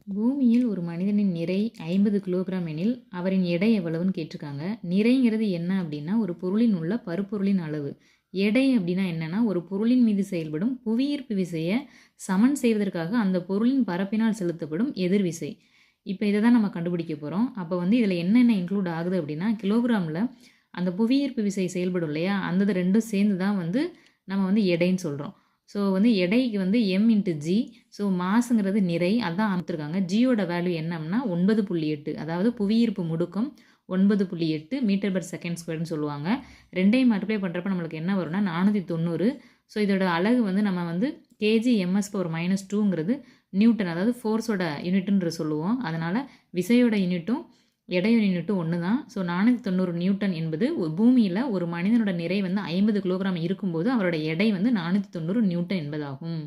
பூமியில் ஒரு மனிதனின் நிறை 50 கிலோகிராம் எனில் அவரின் எடை எவ்வளவுன்னு கேட்டிருக்காங்க. நிறைங்கிறது என்ன அப்படின்னா ஒரு பொருளின் உள்ள பருப்பொருளின் அளவு. எடை அப்படின்னா என்னன்னா ஒரு பொருளின் மீது செயல்படும் புவியீர்ப்பு விசையை சமன் செய்வதற்காக அந்த பொருளின் பரப்பினால் செலுத்தப்படும் எதிர்விசை. இப்போ இதை தான் நம்ம கண்டுபிடிக்க போகிறோம். அப்போ வந்து இதில் என்னென்ன இன்க்ளூட் ஆகுது அப்படின்னா கிலோகிராமில் அந்த புவியீர்ப்பு விசை செயல்படும் இல்லையா, அந்த ரெண்டும் சேர்ந்து தான் வந்து நம்ம வந்து எடைன்னு சொல்கிறோம். ஸோ வந்து எடைக்கு வந்து m/g. ஸோ மாசுங்கிறது நிறை, அதான் அமைத்திருக்காங்க. ஜியோட வேல்யூ என்னம்னா 9.8, அதாவது புவியீர்ப்பு முடுக்கம் 9.8 மீட்டர்/செகண்ட் ஸ்கொயர்னு சொல்லுவாங்க. ரெண்டையும் மல்டிப்ளை பண்ணுறப்ப நம்மளுக்கு என்ன வரும்னா 490. ஸோ இதோட அலகு வந்து நம்ம வந்து kg/-2ங்கிறது நியூட்டன், அதாவது ஃபோர்ஸோட யூனிட்ன்ற சொல்லுவோம். அதனால் விசையோட யூனிட்டும் எடையோட யூனிட்டும் ஒன்று தான். ஸோ 490 நியூட்டன் என்பது பூமியில் ஒரு மனிதனோட நிறை வந்து 50 கிலோகிராம் இருக்கும்போது அவரோட எடை வந்து 490 நியூட்டன் என்பதாகும்.